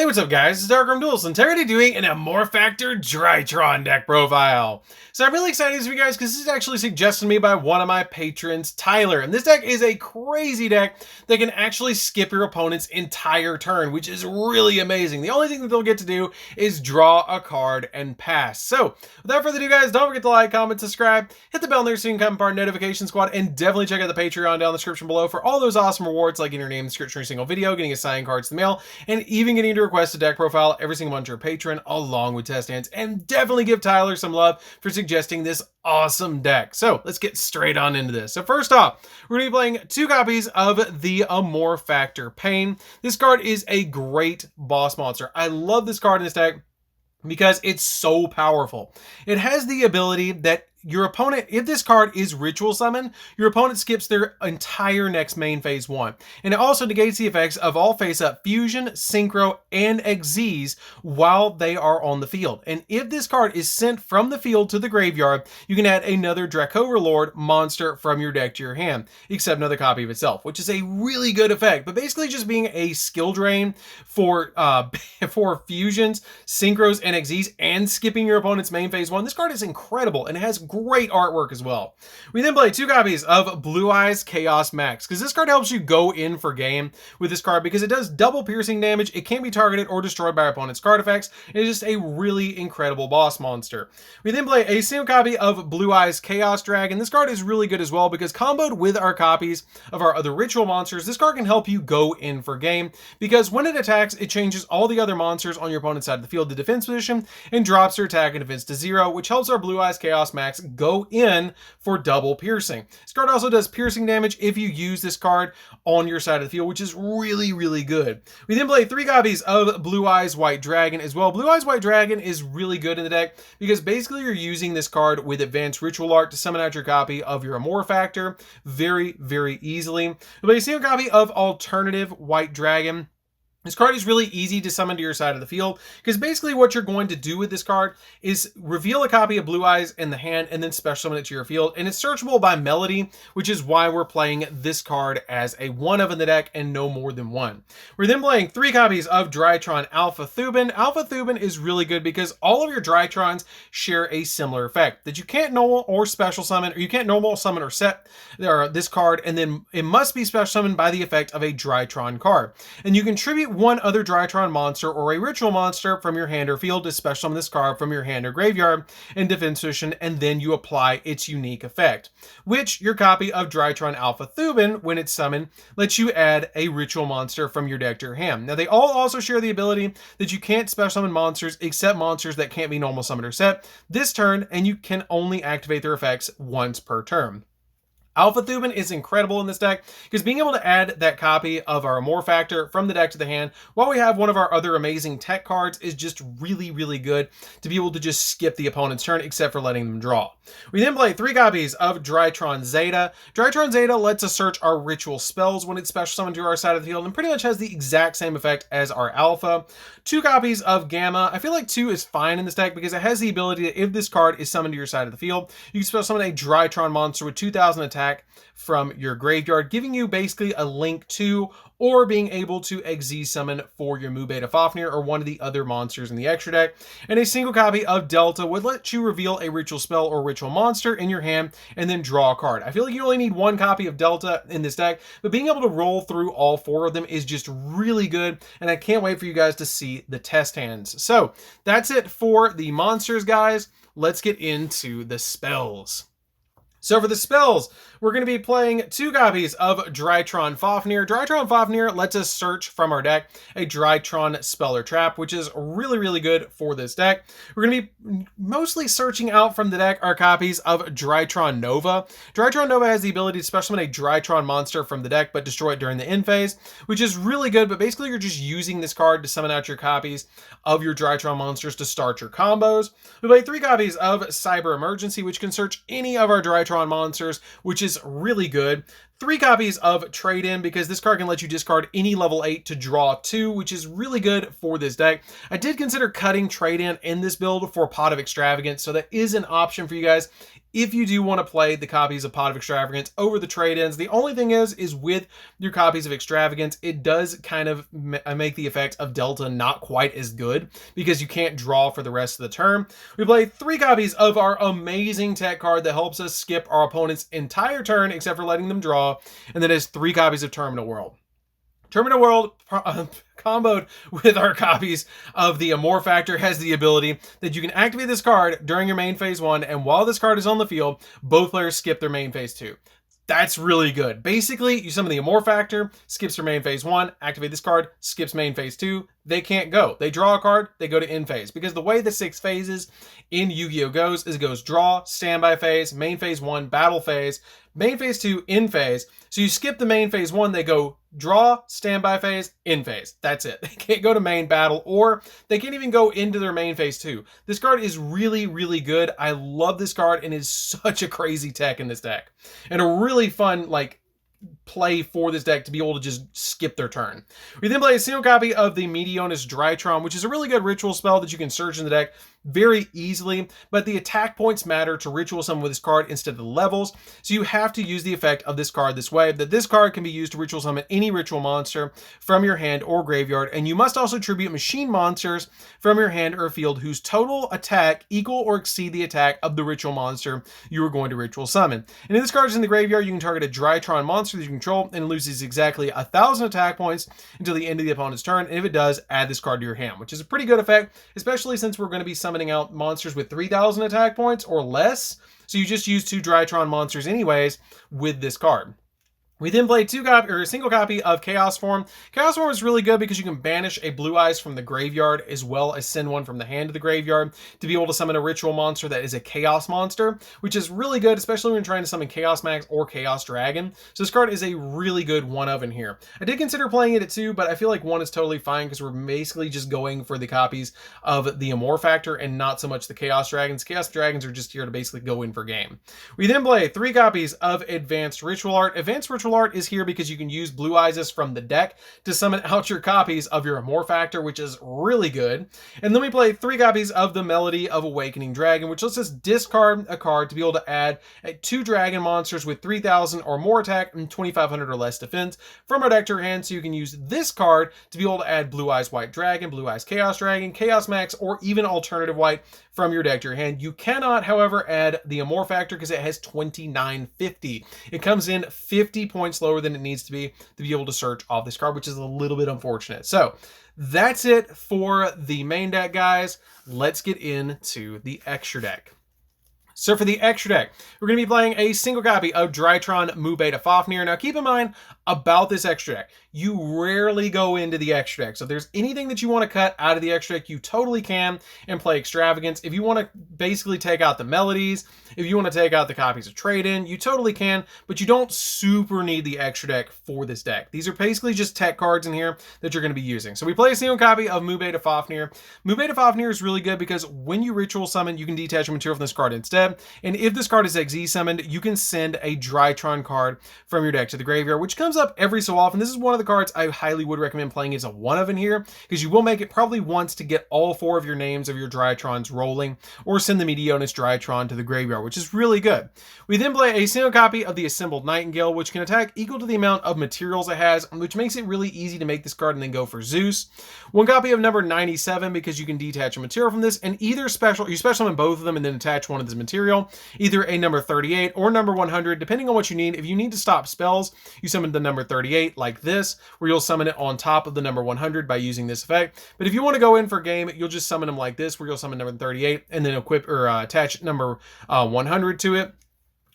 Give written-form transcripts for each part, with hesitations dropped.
what's up guys, it's DarkArmedDuelist, and today we're doing an Amorphactor Drytron deck profile. So I'm really excited for you guys because this is actually suggested to me by one of my patrons, Tyler. And this deck is a crazy deck that can actually skip your opponent's entire turn, which is really amazing. The only thing that they'll get to do is draw a card and pass. So without further ado guys, don't forget to like, comment, subscribe, hit the bell there so you can become part of Notification Squad, and definitely check out the Patreon down in the description below for all those awesome rewards like getting your name in the description of every single video, getting assigned cards in the mail, and even getting to request a deck profile every single month to your patron along with test hands. And definitely give Tyler some love for suggesting this awesome deck. So let's get straight on into this. So first off, we're going to be playing 2 copies of the Amorphactor Pain. This card is a great boss monster. I love this card in this deck because it's so powerful. It has the ability that your opponent, if this card is ritual summon, your opponent skips their entire next main phase 1. And it also negates the effects of all face-up fusion, synchro, and Xyz while they are on the field. And if this card is sent from the field to the graveyard, you can add another Dracoverlord monster from your deck to your hand, except another copy of itself, which is a really good effect. But basically just being a skill drain for for fusions, synchros, and Xyz, and skipping your opponent's main phase 1, this card is incredible, and it has great artwork as well. We then play 2 copies of Blue Eyes Chaos Max, because this card helps you go in for game with this card because it does double piercing damage. It can't be targeted or destroyed by our opponent's card effects. It is just a really incredible boss monster. We then play a single copy of Blue Eyes Chaos Dragon. This card is really good as well because comboed with our copies of our other ritual monsters, this card can help you go in for game because when it attacks, it changes all the other monsters on your opponent's side of the field to defense position and drops their attack and defense to 0, which helps our Blue Eyes Chaos Max go in for double piercing. This card also does piercing damage if you use this card on your side of the field, which is really, really good. We then play 3 copies of Blue Eyes White Dragon as well. Blue Eyes White Dragon is really good in the deck because basically you're using this card with Advanced Ritual Art to summon out your copy of your Amorphactor very, very easily. We play a single copy of Alternative White Dragon. This card is really easy to summon to your side of the field because basically what you're going to do with this card is reveal a copy of Blue Eyes in the hand and then special summon it to your field, and it's searchable by melody, which is why we're playing this card as a 1-of in the deck and no more than 1. We're then playing 3 copies of Drytron Alpha Thuban. Alpha Thuban is really good because all of your Drytrons share a similar effect that you can't normal or special summon, or you can't normal summon or set this card, and then it must be special summoned by the effect of a Drytron card. And you contribute 1 other Drytron monster or a ritual monster from your hand or field to special summon this card from your hand or graveyard in defense position, and then you apply its unique effect, which your copy of Drytron Alpha Thuban, when it's summoned, lets you add a ritual monster from your deck to your hand. Now they all also share the ability that you can't special summon monsters except monsters that can't be normal summoned or set this turn, and you can only activate their effects once per turn. Alpha Thuban is incredible in this deck because being able to add that copy of our Amorphactor from the deck to the hand while we have one of our other amazing tech cards is just really, really good to be able to just skip the opponent's turn except for letting them draw. We then play 3 copies of Drytron Zeta. Drytron Zeta lets us search our ritual spells when it's special summoned to our side of the field and pretty much has the exact same effect as our Alpha. 2 copies of Gamma. I feel like 2 is fine in this deck because it has the ability that if this card is summoned to your side of the field, you can special summon a Drytron monster with 2,000 attack from your graveyard, giving you basically a link to or being able to Xyz summon for your Mu-Beta Fafnir or one of the other monsters in the extra deck. And a single copy of Delta would let you reveal a ritual spell or ritual monster in your hand and then draw a card. I feel like you only need 1 copy of Delta in this deck, but being able to roll through all 4 of them is just really good, and I can't wait for you guys to see the test hands. So that's it for the monsters, guys. Let's get into the spells. So for the spells, we're going to be playing 2 copies of Drytron Fafnir. Drytron Fafnir lets us search from our deck a Drytron Spell or Trap, which is really, really good for this deck. We're going to be mostly searching out from the deck our copies of Drytron Nova. Drytron Nova has the ability to special summon a Drytron monster from the deck, but destroy it during the end phase, which is really good, but basically you're just using this card to summon out your copies of your Drytron monsters to start your combos. We play 3 copies of Cyber Emergency, which can search any of our Drytron monsters, which is really good. 3 copies of Trade-In, because this card can let you discard any level 8 to draw 2, which is really good for this deck. I did consider cutting Trade-In in this build for Pot of Extravagance, so that is an option for you guys if you do want to play the copies of Pot of Extravagance over the Trade-Ins. The only thing is with your copies of Extravagance, it does kind of make the effect of Delta not quite as good, because you can't draw for the rest of the turn. We play 3 copies of our amazing tech card that helps us skip our opponent's entire turn, except for letting them draw, and that is 3 copies of Terminal World. Terminal World, comboed with our copies of the Amorphactor, has the ability that you can activate this card during your main phase 1, and while this card is on the field, both players skip their main phase 2. That's really good. Basically, you summon the Amorphactor, skips your main phase 1, activate this card, skips main phase 2. They can't go. They draw a card, they go to end phase. Because the way the 6 phases in Yu-Gi-Oh goes is it goes draw, standby phase, main phase 1, battle phase, main phase 2, end phase. So you skip the main phase 1, they go draw, standby phase, end phase. That's it. They can't go to main battle, or they can't even go into their main phase 2. This card is really, really good. I love this card, and is such a crazy tech in this deck. And a really fun, like, play for this deck to be able to just skip their turn. We then play a single copy of the Medionis Drytron, which is a really good ritual spell that you can search in the deck very easily, but the attack points matter to ritual summon with this card instead of the levels, so you have to use the effect of this card this way, that this card can be used to ritual summon any ritual monster from your hand or graveyard, and you must also tribute machine monsters from your hand or field whose total attack equal or exceed the attack of the ritual monster you are going to ritual summon. And if this card is in the graveyard, you can target a Drytron monster that you control, and it loses exactly 1,000 attack points until the end of the opponent's turn, and if it does, add this card to your hand, which is a pretty good effect, especially since we're going to be summoning out monsters with 3,000 attack points or less, so you just use 2 Drytron monsters anyways with this card. We then play a single copy of Chaos Form. Chaos Form is really good because you can banish a Blue Eyes from the graveyard, as well as send one from the hand to the graveyard to be able to summon a ritual monster that is a Chaos monster, which is really good, especially when trying to summon Chaos Max or Chaos Dragon. So this card is a really good 1-of in here. I did consider playing it at 2, but I feel like 1 is totally fine because we're basically just going for the copies of the Amorphactor and not so much the Chaos Dragons. Chaos Dragons are just here to basically go in for game. We then play 3 copies of Advanced Ritual Art. Advanced Ritual Art is here because you can use Blue Eyes from the deck to summon out your copies of your Amorphactor, which is really good. And then we play 3 copies of the Melody of Awakening Dragon, which lets us discard a card to be able to add 2 dragon monsters with 3,000 or more attack and 2,500 or less defense from our deck to our hand. So you can use this card to be able to add Blue Eyes White Dragon, Blue Eyes Chaos Dragon, Chaos Max, or even alternative white from your deck to your hand. You cannot, however, add the Amorphactor because it has 2950. It comes in 50 points lower than it needs to be able to search off this card, which is a little bit unfortunate. So that's it for the main deck, guys. Let's get into the extra deck. So for the extra deck, we're going to be playing a single copy of Drytron Mu Beta Fafnir. Now keep in mind about this extra deck, you rarely go into the extra deck. So if there's anything that you want to cut out of the extra deck, you totally can and play Extravagance. If you want to basically take out the melodies, if you want to take out the copies of Trade-In, you totally can, but you don't super need the extra deck for this deck. These are basically just tech cards in here that you're going to be using. So we play a single copy of Mu Beta Fafnir. Mu Beta Fafnir is really good because when you ritual summon, you can detach a material from this card instead. And if this card is XZ summoned, you can send a Drytron card from your deck to the graveyard, which comes up every so often. This is one of the cards I highly would recommend playing as a 1-of in here, because you will make it probably once to get all 4 of your names of your Drytrons rolling, or send the Medionis Drytron to the graveyard, which is really good. We then play a single copy of the Assembled Nightingale, which can attack equal to the amount of materials it has, which makes it really easy to make this card and then go for Zeus. 1 copy of number 97, because you can detach a material from this, and either you special summon both of them and then attach one of this material, either a number 38 or number 100, depending on what you need. If you need to stop spells, you summon the number 38 like this, where you'll summon it on top of the number 100 by using this effect. But if you want to go in for game, you'll just summon them like this, where you'll summon number 38 and then equip or attach number 100 to it.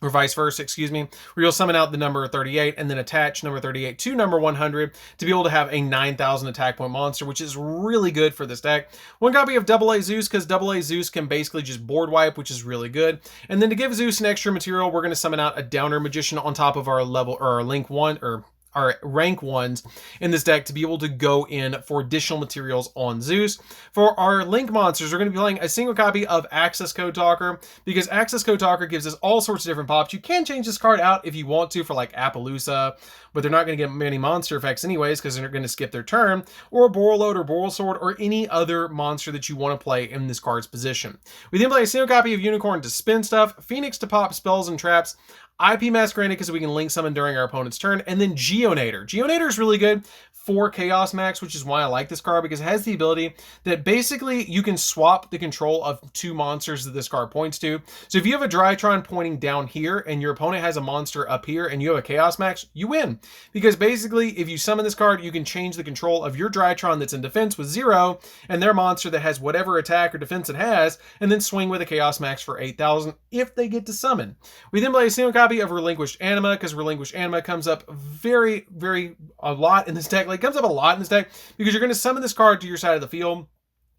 Or vice versa, excuse me, where you'll summon out the number 38 and then attach number 38 to number 100 to be able to have a 9,000 attack point monster, which is really good for this deck. 1 copy of AA Zeus, because AA Zeus can basically just board wipe, which is really good. And then to give Zeus an extra material, we're going to summon out a Downer Magician on top of our level, or our link 1, or or rank 1s in this deck to be able to go in for additional materials on Zeus. For our Link monsters, we're going to be playing a single copy of Access Code Talker, because Access Code Talker gives us all sorts of different pops. You can change this card out if you want to for like Appaloosa, but they're not going to get many monster effects anyways because they're going to skip their turn, or Borreload or Borrelsword, or any other monster that you want to play in this card's position. We then play a single copy of Unicorn to spin stuff, Phoenix to pop spells and traps, IP Masquerade because we can link summon during our opponent's turn, and then Geonator. Geonator is really good for Chaos Max, which is why I like this card, because it has the ability that basically you can swap the control of 2 monsters that this card points to. So if you have a Drytron pointing down here and your opponent has a monster up here and you have a Chaos Max, you win. Because basically if you summon this card, you can change the control of your Drytron that's in defense with 0 and their monster that has whatever attack or defense it has, and then swing with a Chaos Max for 8,000 if they get to summon. We then play a single copy of Relinquished Anima, because Relinquished Anima comes up a lot in this deck. Like, it comes up a lot in this deck because you're going to summon this card to your side of the field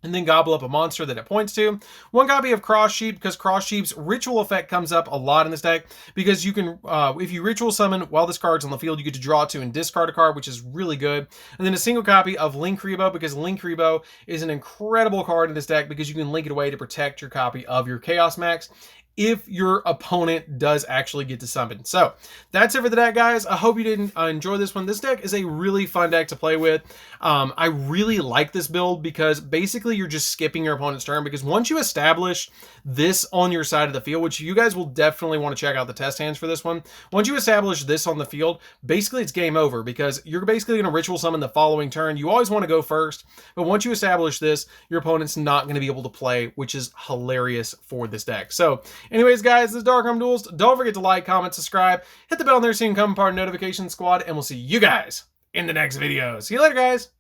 and then gobble up a monster that it points to. 1 copy of Cross Sheep, because Cross Sheep's ritual effect comes up a lot in this deck, because you can, if you ritual summon while this card's on the field, you get to draw 2 and discard a card, which is really good. And then a single copy of Linkuriboh, because Linkuriboh is an incredible card in this deck because you can link it away to protect your copy of your Chaos Max if your opponent does actually get to summon. So that's it for the deck, guys. I hope you did enjoy this one. This deck is a really fun deck to play with. I really like this build because basically you're just skipping your opponent's turn, because once you establish this on your side of the field, which you guys will definitely want to check out the test hands for this one, once you establish this on the field, basically it's game over, because you're basically going to ritual summon the following turn. You always want to go first, but once you establish this, your opponent's not going to be able to play, which is hilarious for this deck. So anyways, guys, this is DarkArmedDuelist. Don't forget to like, comment, subscribe, hit the bell on there so you can become part of the notification squad, and we'll see you guys in the next video. See you later, guys.